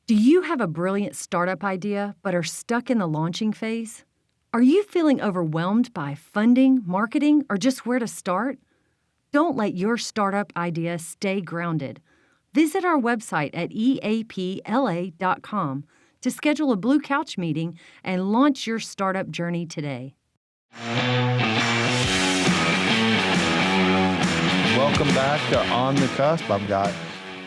Do you have a brilliant startup idea but are stuck in the launching phase? Are you feeling overwhelmed by funding, marketing, or just where to start? Don't let your startup idea stay grounded. Visit our website at eapla.com to schedule a Blue Couch meeting and launch your startup journey today. Welcome back to On The Cusp. I've got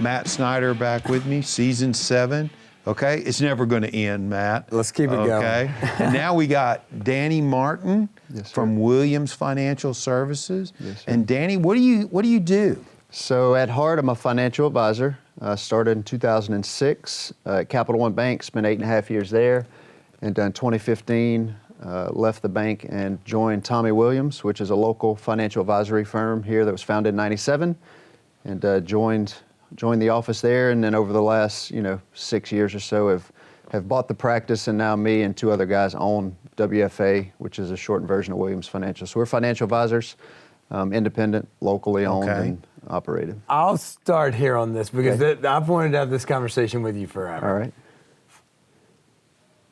Matt Snyder back with me, season 7. Okay, it's never going to end, Matt. Let's keep it going. Okay, and now we got Dany Martin Yes, from Williams Financial Services. Yes, sir. And Dany, what do you do? So at heart, I'm a financial advisor. Started in 2006 at Capital One Bank, spent 8.5 years there, and in 2015 left the bank and joined Tommy Williams, which is a local financial advisory firm here that was founded in '97, and joined the office there. And then over the last 6 years or so, have bought the practice, and now me and 2 other guys own WFA, which is a shortened version of Williams Financial. So we're financial advisors, independent, locally owned and operated. I'll start here on this because I've wanted to have this conversation with you forever. All right.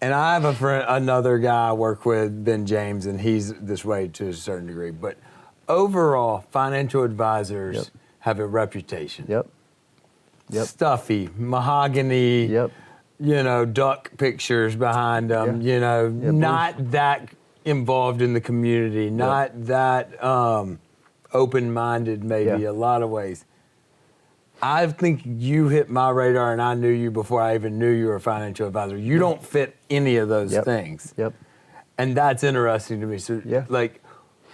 And I have a friend, another guy I work with, Ben James, and he's this way to a certain degree. But overall, financial advisors have a reputation. Yep. Stuffy, mahogany, Yep. Duck pictures behind them, not that involved in the community, not that open-minded maybe a lot of ways. I think you hit my radar and I knew you before I even knew you were a financial advisor. You don't fit any of those things. Yep. And that's interesting to me. So,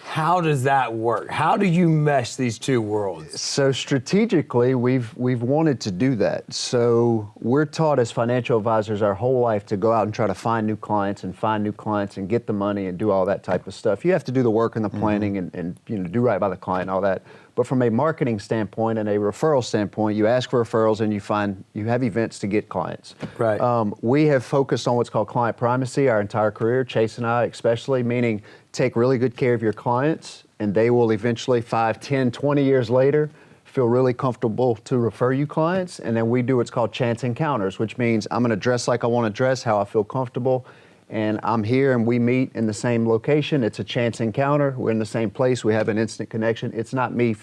how does that work? How do you mesh these two worlds? So strategically, we've wanted to do that. So we're taught as financial advisors our whole life to go out and try to find new clients and get the money and do all that type of stuff. You have to do the work and the planning and do right by the client and all that. But from a marketing standpoint and a referral standpoint, you ask for referrals and you have events to get clients. Right. We have focused on what's called client primacy our entire career, Chase and I especially, meaning take really good care of your clients and they will eventually 5, 10, 20 years later feel really comfortable to refer you clients. And then we do what's called chance encounters, which means I'm going to dress like I want to dress, how I feel comfortable. And I'm here and we meet in the same location. It's a chance encounter. We're in the same place. We have an instant connection. It's not me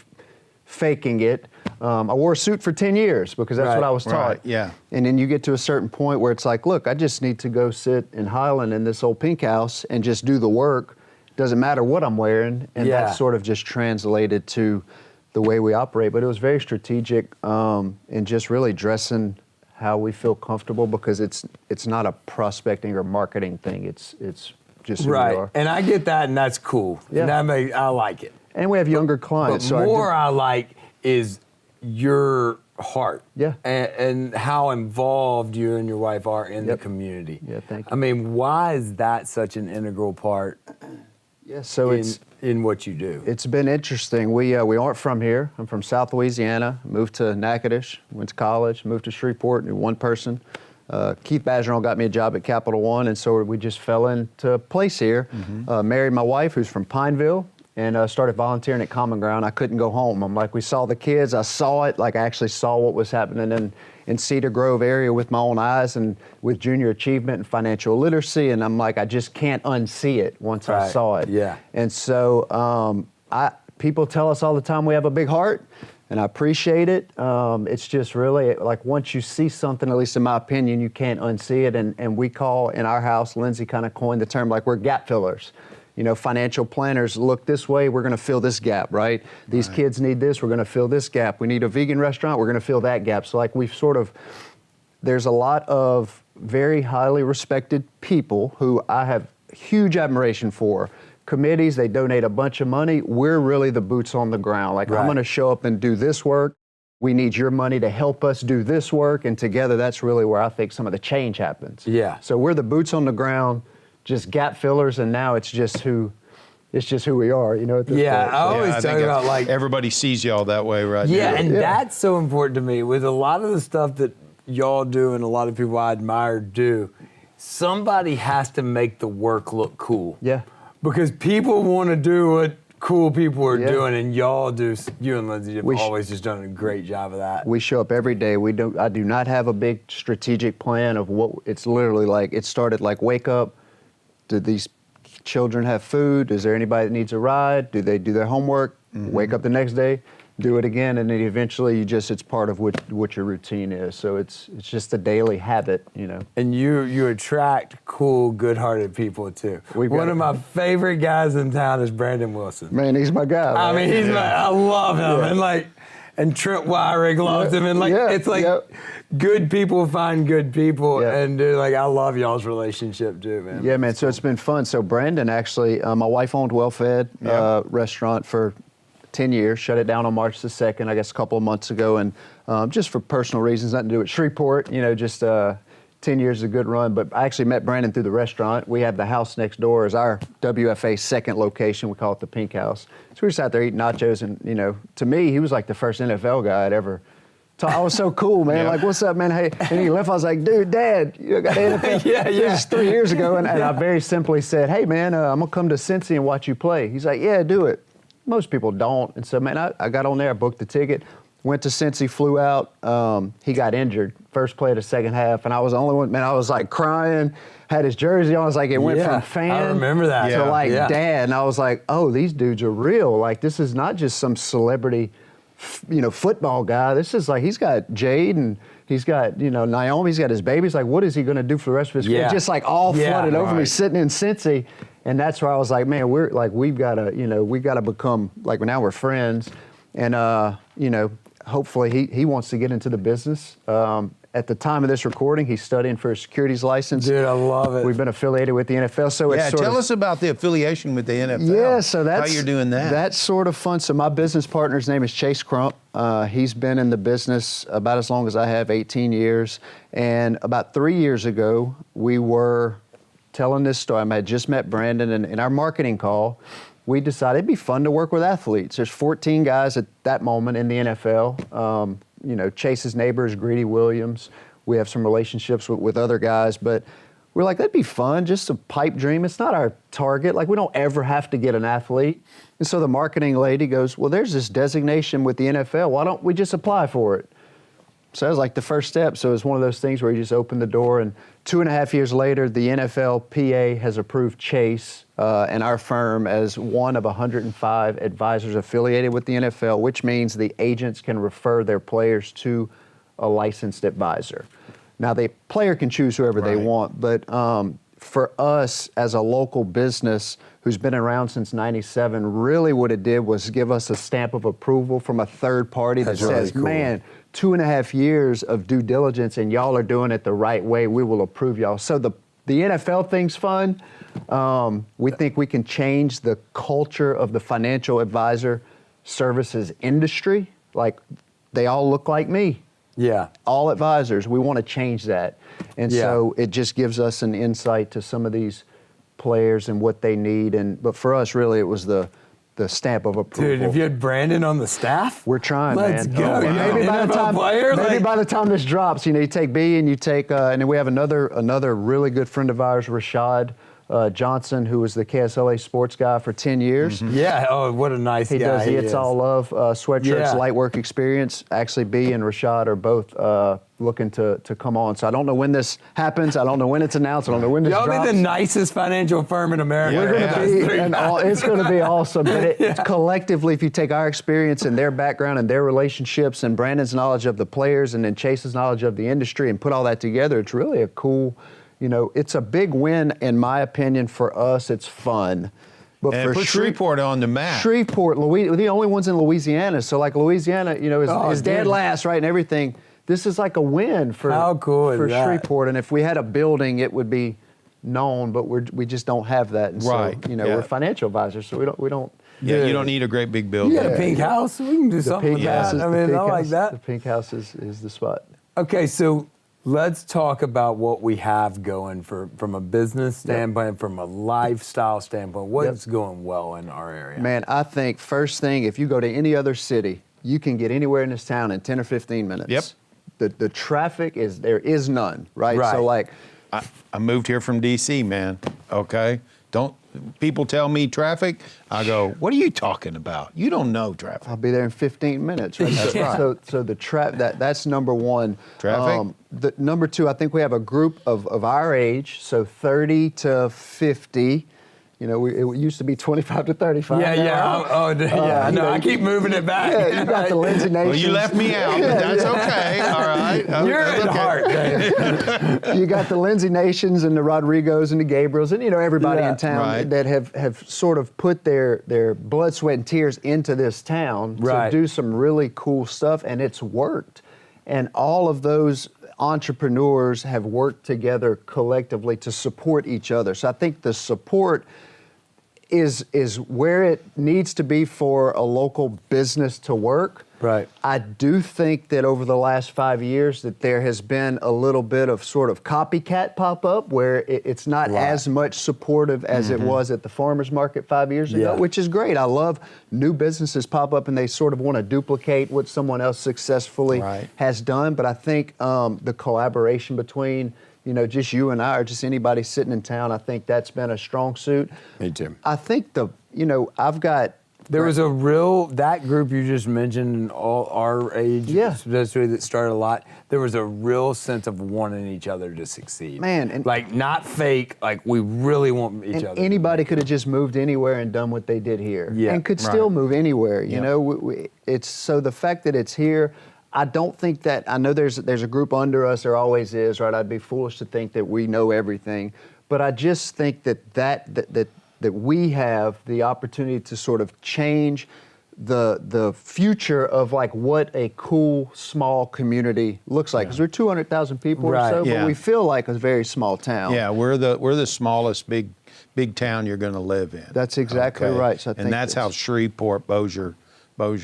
faking it. I wore a suit for 10 years because that's what I was taught. Right, yeah. And then you get to a certain point where it's like, look, I just need to go sit in Highland in this old pink house and just do the work. Doesn't matter what I'm wearing. And that's sort of just translated to the way we operate. But it was very strategic and just really dressing how we feel comfortable because it's not a prospecting or marketing thing. It's just who we are. And I get that, and that's cool. Yeah. And I like it. And we have younger clients. But more I like is your heart. Yeah. And how involved you and your wife are in the community. Yeah, thank you. I mean, why is that such an integral part in what you do? It's been interesting. We aren't from here. I'm from South Louisiana. Moved to Natchitoches, went to college, moved to Shreveport, knew one person. Keith Bageron got me a job at Capital One, and so we just fell into place here. Married my wife, who's from Pineville, and started volunteering at Common Ground. I couldn't go home. I'm like, we saw the kids. I saw it. Like, I actually saw what was happening in Cedar Grove area with my own eyes and with junior achievement and financial literacy. And I'm like, I just can't unsee it once I saw it. Yeah. And so people tell us all the time we have a big heart, and I appreciate it. It's just really, like, once you see something, at least in my opinion, you can't unsee it. And we call, in our house, Lindsay kind of coined the term, like, we're gap fillers. Financial planners look this way, we're going to fill this gap, right? These kids need this, we're going to fill this gap. We need a vegan restaurant, we're going to fill that gap. So, like, there's a lot of very highly respected people who I have huge admiration for. Committees, they donate a bunch of money. We're really the boots on the ground. Like, I'm going to show up and do this work. We need your money to help us do this work. And together, that's really where I think some of the change happens. Yeah. So we're the boots on the ground, just gap fillers, and now it's just who we are, at this point. I always talk about, like, everybody sees y'all that way right now. And that's so important to me. With a lot of the stuff that y'all do and a lot of people I admire do, somebody has to make the work look cool. Yeah. Because people want to do what cool people are Yeah. doing, and you and Lindsay have We sh- always just done a great job of that. We show up every day. I do not have a big strategic plan of what. It's literally like it started like wake up. Do these children have food? Is there anybody that needs a ride? Do they do their homework? Wake up the next day, do it again, and then eventually it's part of what your routine is. So it's just a daily habit, you know. And you attract cool, good-hearted people too. We've One got- of my favorite guys in town is Brandon Wilson. Man, he's my guy. I man. mean, I love him, and Trent Wyrick loves him, and it's like good people find good people, Yeah. and dude, like I love y'all's relationship too, man. Yeah, man. So it's been fun. So Brandon actually, my wife owned Well Fed restaurant for 10 years, shut it down on March the 2nd, I guess a couple of months ago, and just for personal reasons, nothing to do with Shreveport, you know, just 10 years is a good run. But I actually met Brandon through the restaurant. We have the house next door as our WFA second location. We call it the Pink House. So we just out there eating nachos, and, you know, to me, he was like the first NFL guy I'd ever I was so cool, man. Like, what's up, man? Hey, and he left. I was like, dude, Dad, you got the NFL. This is 3 years ago, and I very simply said, hey, man, I'm gonna come to Cincy and watch you play. He's like, yeah, do it. Most people don't, and so, man, I got on there, I booked the ticket, went to Cincy, flew out. He got injured first play of the second half, and I was the only one. Man, I was like crying. Had his jersey on. I was like, it went from fan I remember that. to like dad, and I was like, oh, these dudes are real. Like, this is not just some celebrity, you know, football guy. This is like, he's got Jade and he's got, you know, Naomi, he's got his babies. Like, what is he going to do for the rest of his career? Just like all flooded over me sitting in Cincy. And that's where I was like, man, we've got to become, like, now we're friends. And, you know, hopefully he wants to get into the business. At the time of this recording, he's studying for a securities license. Dude, I love it. We've been affiliated with the NFL. So it's tell us about the affiliation with the NFL. Yeah, so that's how you're doing that. That's sort of fun. So my business partner's name is Chase Crump. He's been in the business about as long as I have, 18 years. And about 3 years ago, we were telling this story. I had just met Brandon, and in our marketing call, we decided it'd be fun to work with athletes. There's 14 guys at that moment in the NFL. You know, Chase's neighbor is Greedy Williams. We have some relationships with other guys, but we're like, that'd be fun, just a pipe dream. It's not our target. Like, we don't ever have to get an athlete. And so the marketing lady goes, well, there's this designation with the NFL. Why don't we just apply for it? So that was like the first step. So it was one of those things where you just open the door, and 2.5 years later, the NFLPA has approved Chase and our firm as one of 105 advisors affiliated with the NFL, which means the agents can refer their players to a licensed advisor. Now, the player can choose whoever they want, but for us as a local business who's been around since '97, really what it did was give us a stamp of approval from a third party that says, man, 2.5 years of due diligence and y'all are doing it the right way, we will approve y'all. So the NFL thing's fun. We think we can change the culture of the financial advisor services industry. Like, they all look like me. Yeah. All advisors, we want to change that. And so it just gives us an insight to some of these players and what they need. But for us, really, it was the stamp of approval. Dude, if you had Brandon on the staff, we're trying, let's man. go. Oh, and maybe by the time this drops, you know, you take B and you take, and then we have another really good friend of ours, Rashad Johnson, who was the KSLA sports guy for 10 years. Yeah, oh, what a nice guy He does the It's is. All Love sweatshirts, light work experience. Actually, B and Rashad are both looking to come on. So I don't know when this happens. I don't know when it's announced. I don't know when this Y'all drops. be the nicest financial firm in America. It's going to be awesome. But it's collectively, if you take our experience and their background and their relationships and Brandon's knowledge of the players and then Chase's knowledge of the industry and put all that together, it's really a cool, you know, it's a big win, in my opinion, for us. It's fun. But and for put Shreveport on the map. Shreveport, we're the only ones in Louisiana. So, like, Louisiana, you know, is dead last, right, and everything. This is like a win for Shreveport. And if we had a building, it would be known, but we just don't have that. And so, you know, we're financial advisors, so we don't. Yeah, you don't need a great big building. You got a pink house. We can do something with that. I mean, I like that. The pink house is the spot. Okay, so let's talk about what we have going from a business standpoint, from a lifestyle standpoint. What's going well in our area? Man, I think first thing, if you go to any other city, you can get anywhere in this town in 10 or 15 minutes. Yep. The traffic there is none, right? Right. So, like, I moved here from D.C., man, okay? Don't people tell me traffic? I go, what are you talking about? You don't know traffic. I'll be there in 15 minutes. Right? That's right. So that's number one. Traffic. The number two, I think we have a group of our age, so 30 to 50. You know, it used to be 25 to 35. I keep moving it back. Yeah, you got the Lindsay Nations. Well, you left me out, but that's okay. All right. You're in okay. heart, Dave. You got the Lindsay Nations and the Rodrigos and the Gabriels and, you know, everybody in town Right. that have sort of put their blood, sweat, and tears into this town Right. to do some really cool stuff, and it's worked. And all of those entrepreneurs have worked together collectively to support each other. So I think the support is where it needs to be for a local business to work. Right. I do think that over the last 5 years that there has been a little bit of sort of copycat pop up where it's not Right. as much supportive as it was at the farmer's market 5 years ago, Yeah. which is great. I love new businesses pop up and they sort of want to duplicate what someone else successfully Right. has done. But I think the collaboration between, you know, just you and I or just anybody sitting in town, I think that's been a strong suit. Me too. I think I've got. There was that group you just mentioned, in all our age, Yeah. especially that started a lot, there was a real sense of wanting each other to succeed. Man, and- like not fake, like we really want each And other. anybody could have just moved anywhere and done what they did here, Yeah, and could still right. move anywhere. You Yep. know, it's so the fact that it's here. I don't think that I know there's a group under us. There always is, right? I'd be foolish to think that we know everything, but I just think that we have the opportunity to sort of change the future of like what a cool small community looks like. Because we're 200,000 people Right. or so, Yeah. but we feel like a very small town. Yeah, we're the smallest big town you're going to live in. That's exactly right. So I and think that's how Shreveport, Bossier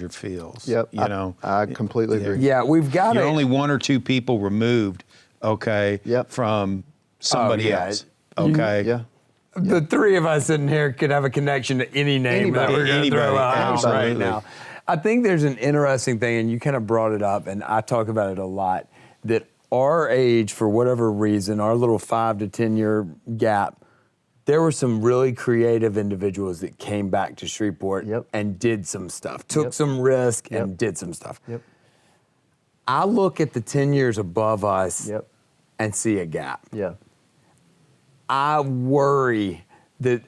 feels. Yep, You know, I completely agree. yeah, we've got you're it. only one or two people removed, okay, Yep. from somebody yeah. else. Okay. Yeah. The three of us sitting here could have a connection to any name that Anybody. we're going to throw Anybody, out right absolutely. now. I think there's an interesting thing, and you kind of brought it up, and I talk about it a lot, that our age, for whatever reason, our little 5 to 10 year gap, there were some really creative individuals that came back to Shreveport Yep. and did some stuff, took Yep. some risk and Yep. did some stuff. Yep. I look at the 10 years above us Yep. and see a gap. Yeah. I worry that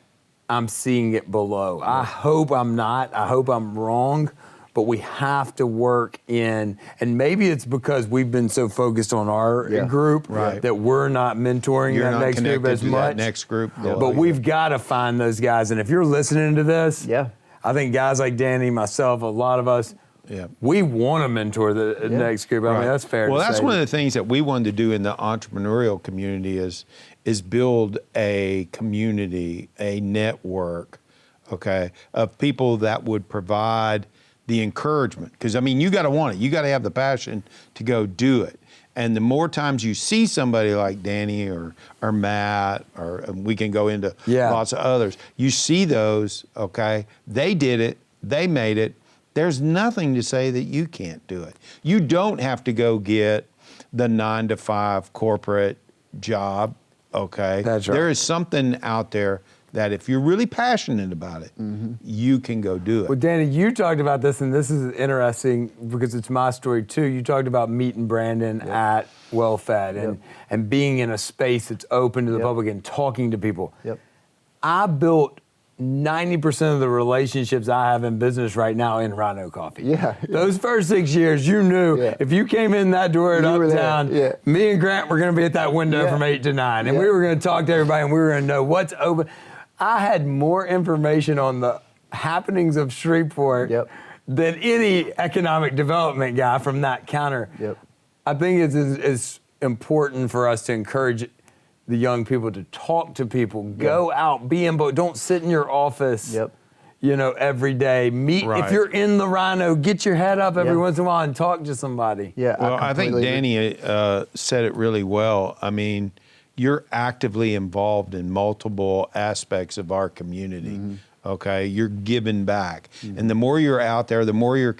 I'm seeing it below. I hope I'm not. I hope I'm wrong. But we have to work in, and maybe it's because we've been so focused on our Yeah. group Right. that we're not mentoring You're that not next group connected as to much. that next group. But we've got to find those guys. And if you're listening to this, Yeah. I think guys like Dany, myself, a lot of us, Yeah. we want to mentor the next group. I mean, that's fair. Well, to that's say. one of the things that we wanted to do in the entrepreneurial community is build a community, a network, okay, of people that would provide the encouragement. Because I mean, you got to want it. You got to have the passion to go do it. And the more times you see somebody like Dany or Matt, or and we can go into Yeah. lots of others, you see those, okay, they did it, they made it. There's nothing to say that you can't do it. You don't have to go get the 9-to-5 corporate job, okay? That's right. There is something out there that if you're really passionate about it, you can go do it. Well, Dany, you talked about this, and this is interesting because it's my story too. You talked about meeting Brandon at Well Fed and being in a space that's open to the public and talking to people. Yep. I built 90% of the relationships I have in business right now in Rhino Coffee. Yeah. Those first 6 years, you knew if you came in that door at You were there. Uptown, Yeah. me and Grant were going to be at that window Yeah. from 8 to 9, and Yeah. we were going to talk to everybody, and we were going to know what's open. I had more information on the happenings of Shreveport than any economic development guy from that counter. Yep. I think it's important for us to encourage the young people to talk to people, go out, be in, don't sit in your office. Yep. You know, every day. Meet Right. if you're in the Rhino, get your head up every Yeah. once in a while and talk to somebody. Yeah. Well, I think completely agree. Dany said it really well. I mean, you're actively involved in multiple aspects of our community. Okay, you're giving back, and the more you're out there, the more you're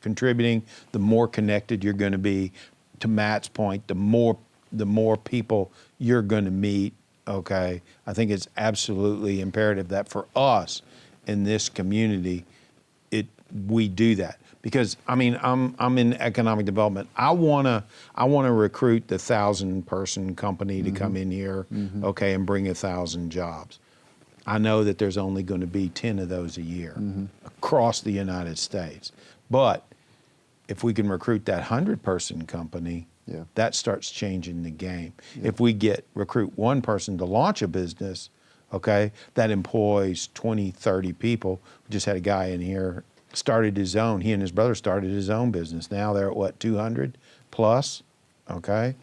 contributing, the more connected you're going to be. To Matt's point, the more people you're going to meet okay, I think it's absolutely imperative that for us in this community, we do that. Because I mean, I'm in economic development. I wanna recruit the 1,000-person company to come in here, okay, and bring 1,000 jobs. I know that there's only going to be 10 of those a year across the United States. But if we can recruit that 100-person company, that starts changing the game. If we recruit one person to launch a business, okay, that employs 20, 30 people. We just had a guy in here started his own. He and his brother started his own business. Now they're at what, 200 plus, okay?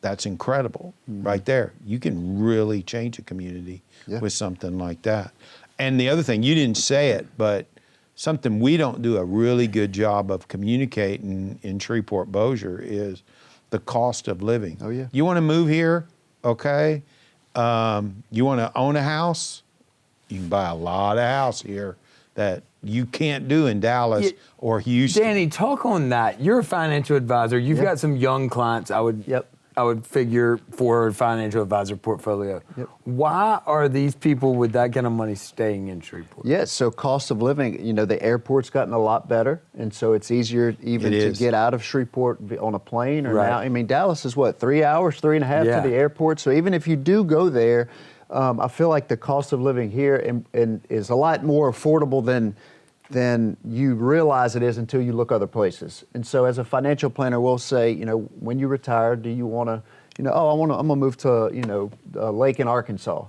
That's incredible right there. You can really change a community with something like that. And the other thing, you didn't say it, but something we don't do a really good job of communicating in Shreveport Bossier is the cost of living. Oh, yeah. You want to move here, okay? You want to own a house? You can buy a lot of house here that you can't do in Dallas or Houston. Dany, talk on that. You're a financial advisor. You've got some young clients, I would figure, for a financial advisor portfolio. Why are these people with that kind of money staying in Shreveport? Yes, so cost of living, the airport's gotten a lot better, and so it's easier even to get out of Shreveport on a plane or now. I mean, Dallas is what, 3 hours, 3.5 to the airport? So even if you do go there, I feel like the cost of living here is a lot more affordable than you realize it is until you look other places. And so as a financial planner, we'll say, when you retire, do you want to, I'm going to move to, a lake in Arkansas.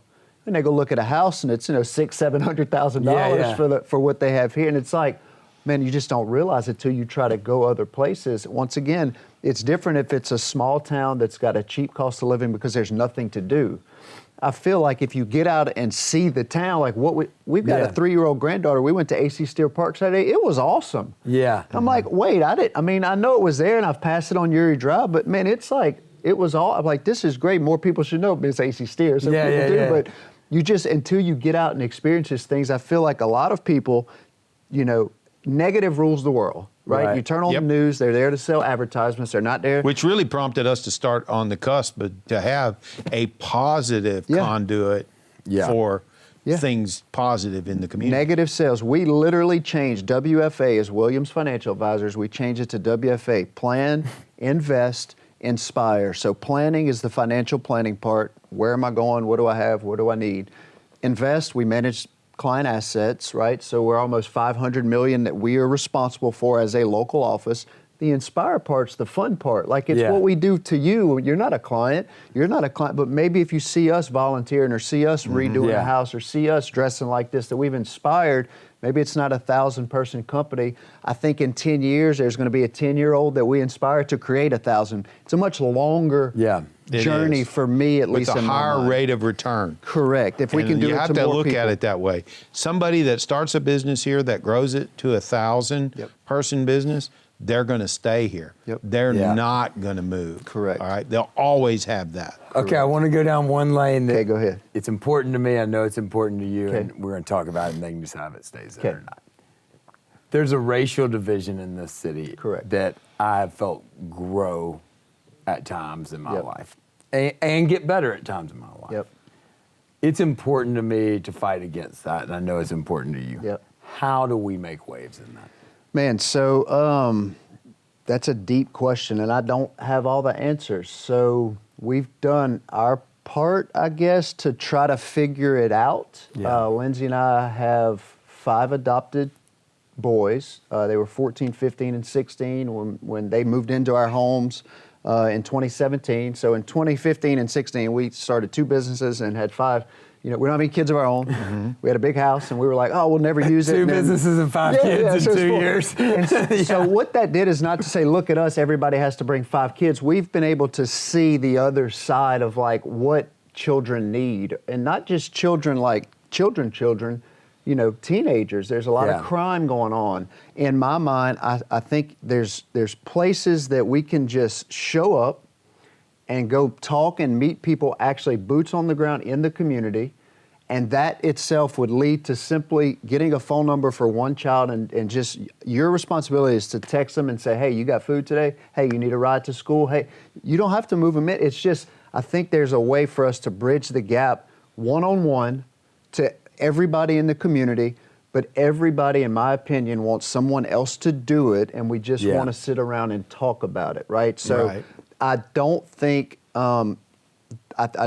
And they go look at a house and it's, $600,000-$700,000 for what they have here. And it's like, man, you just don't realize it till you try to go other places. Once again, it's different if it's a small town that's got a cheap cost of living because there's nothing to do. I feel like if you get out and see the town, like we've got a 3-year-old granddaughter. We went to AC Steel Park Saturday. It was awesome. I'm like, wait, I know it was there and I've passed it on Uri Drive, but man, it's like, it was all, I'm like, this is great. More people should know it's AC Steel. So people do, but you just, until you get out and experience these things, I feel like a lot of people, negative rules the world. Right? You turn on the news, they're there to sell advertisements, they're not there. Which really prompted us to start On The Cusp, but to have a positive conduit for things positive in the community. Negative sales. We literally changed WFA as Williams Financial Advisors. We changed it to WFA, plan, invest, inspire. So planning is the financial planning part. Where am I going? What do I have? What do I need? Invest, we manage client assets, right? So we're almost $500 million that we are responsible for as a local office. The inspire part's the fun part. Like it's what we do to you. You're not a client, but maybe if you see us volunteering or see us redoing a house or see us dressing like this that we've inspired, maybe it's not a 1,000-person company. I think in 10 years, there's going to be a 10-year-old that we inspire to create 1,000. It's a much longer journey for me, at least in my mind. With a higher rate of return. Correct. If we can do it to more people. You have to look at it that way. Somebody that starts a business here that grows it to 1,000-person business, they're going to stay here. They're not going to move. Correct. All right? They'll always have that. Okay, I want to go down one lane. Okay, go ahead. It's important to me. I know it's important to you, and we're going to talk about it, and they can decide if it stays there or not. There's a racial division in this city that I have felt grow at times in my life and get better at times in my life. It's important to me to fight against that, and I know it's important to you. How do we make waves in that? Man, so that's a deep question, and I don't have all the answers. So we've done our part, I guess, to try to figure it out. Lindsay and I have 5 adopted boys. They were 14, 15, and 16 when they moved into our homes in 2017. So in 2015 and 16, we started 2 businesses and had 5. We don't have any kids of our own. We had a big house, and we were like, oh, we'll never use it. 2 businesses and 5 kids in 2 years. And so what that did is not to say, look at us, everybody has to bring 5 kids. We've been able to see the other side of like what children need, and not just children like children, teenagers. There's a lot of crime going on. In my mind, I think there's places that we can just show up and go talk and meet people, actually boots on the ground in the community, and that itself would lead to simply getting a phone number for one child, and just your responsibility is to text them and say, hey, you got food today? Hey, you need a ride to school? Hey, you don't have to move them in. It's just, I think there's a way for us to bridge the gap one-on-one to everybody in the community, but everybody, in my opinion, wants someone else to do it, and we just want to sit around and talk about it, right? So I don't think, I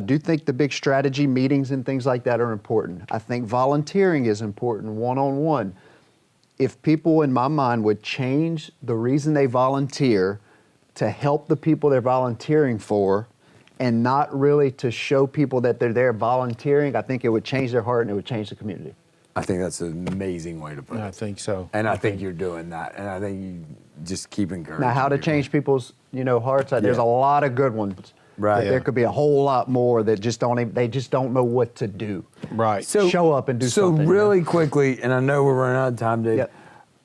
do think the big strategy meetings and things like that are important. I think volunteering is important one-on-one. If people, in my mind, would change the reason they volunteer to help the people they're volunteering for, and not really to show people that they're there volunteering, I think it would change their heart and it would change the community. I think that's an amazing way to put it. I think so. And I think you're doing that. And I think you just keep encouraging. Now, how to change people's, hearts? There's a lot of good ones. Right. There could be a whole lot more that just don't know what to do. Right. So show up and do something. So really quickly, and I know we're running out of time, Dave. Yep.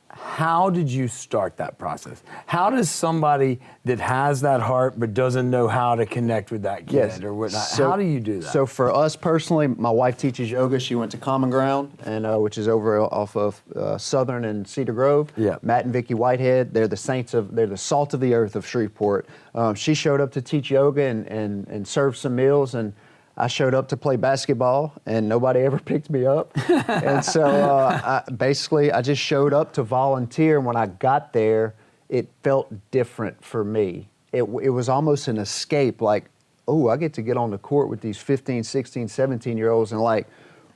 How did you start that process? How does somebody that has that heart but doesn't know how to connect with that kid or whatnot, how do you do that? So for us personally, my wife teaches yoga. She went to Common Ground, and which is over off of Southern and Cedar Grove. Yeah. Matt and Vicky Whitehead, they're the salt of the earth of Shreveport. She showed up to teach yoga and serve some meals, and I showed up to play basketball, and nobody ever picked me up. And so I just showed up to volunteer. And when I got there, it felt different for me. It was almost an escape, like, oh, I get to get on the court with these 15, 16, 17-year-olds and like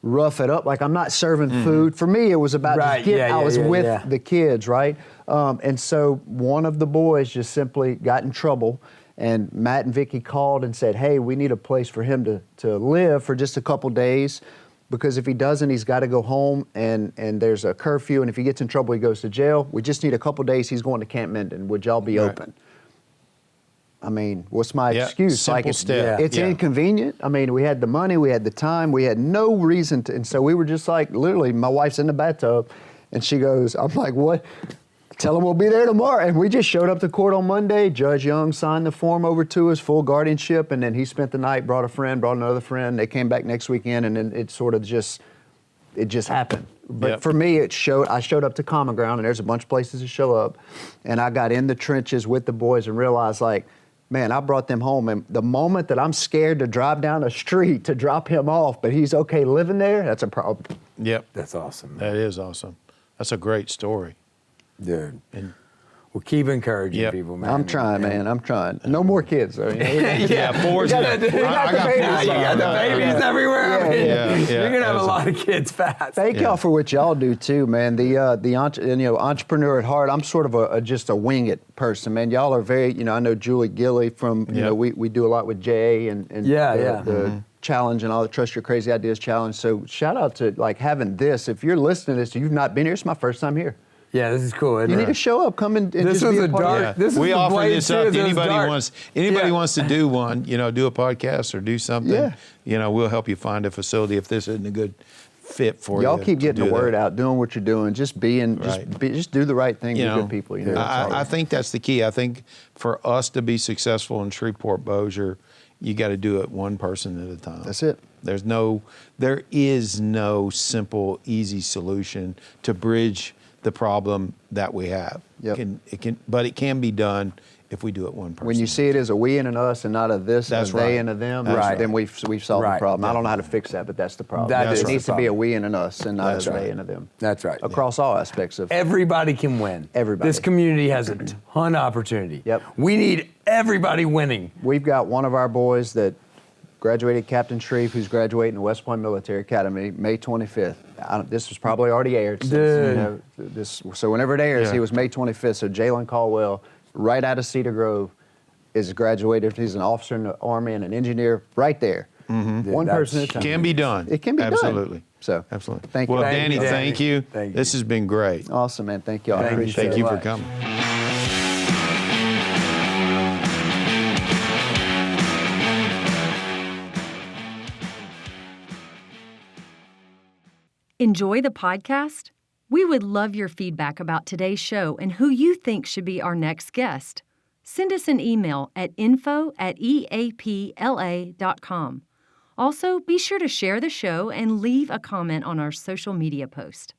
rough it up. Like, I'm not serving food. For me, it was about I was with the kids, right? And so one of the boys just simply got in trouble. And Matt and Vicky called and said, hey, we need a place for him to live for just a couple days, because if he doesn't, he's got to go home, and there's a curfew, and if he gets in trouble, he goes to jail. We just need a couple days. He's going to Camp Minden. Would y'all be open? I mean, what's my excuse? Simple step. It's inconvenient. I mean, we had the money, we had the time, we had no reason to, and so we were just like, literally, my wife's in the bathtub, and she goes, I'm like, what? Tell him we'll be there tomorrow. And we just showed up to court on Monday. Judge Young signed the form over to us, full guardianship, and then he spent the night, brought a friend, brought another friend. They came back next weekend, and then it just happened. But for me, I showed up to Common Ground, and there's a bunch of places to show up, and I got in the trenches with the boys and realized, like, man, I brought them home, and the moment that I'm scared to drive down a street to drop him off, but he's okay living there, that's a problem. Yep. That's awesome. That is awesome. That's a great story. Dude. Well, keep encouraging people, man. I'm trying, man. I'm trying. No more kids, though. Four's you got the babies everywhere. You're gonna have a lot of kids fast. Thank y'all for what y'all do too, man. The entrepreneur at heart. I'm sort of just a wing it person, man. Y'all are very, I know Julie Gilley from, we do a lot with Jay and the challenge and all the Trust Your Crazy Ideas challenge. So shout out to like having this. If you're listening to this, you've not been here. It's my first time here. Yeah, this is cool. You need to show up, come and this just be a part part of it. We offer this up to anybody wants to do one, do a podcast or do something. We'll help you find a facility if this isn't a good fit for you. Y'all keep getting the word out, doing what you're doing, just do the right thing with good people. I think that's the key. I think for us to be successful in Shreveport-Bossier, you got to do it one person at a time. That's it. There is no simple, easy solution to bridge the problem that we have. But it can be done if we do it one person. When you see it as a we and an us and not a this and a they and a them, then we've solved the problem. I don't know how to fix that, but that's the problem. It needs to be a we and an us and not a they and a them. That's right. Across all aspects of everybody can win. Everybody. This community has a ton of opportunity. Yep. We need everybody winning. We've got one of our boys that graduated, Captain Shreve, who's graduating the West Point Military Academy May 25th. This was probably already aired. So whenever it airs, he was May 25th. So Jalen Caldwell, right out of Cedar Grove, is graduated. He's an officer in the Army and an engineer right there. One person at a time. Can be done. It can be done. Absolutely. So, absolutely. Thank you. Well, Dany, thank you. Thank you. This has been great. Awesome, man. Thank you all. I appreciate it. Thank you for coming. Enjoy the podcast? We would love your feedback about today's show and who you think should be our next guest. Send us an email at info@eapla.com. Also, be sure to share the show and leave a comment on our social media post.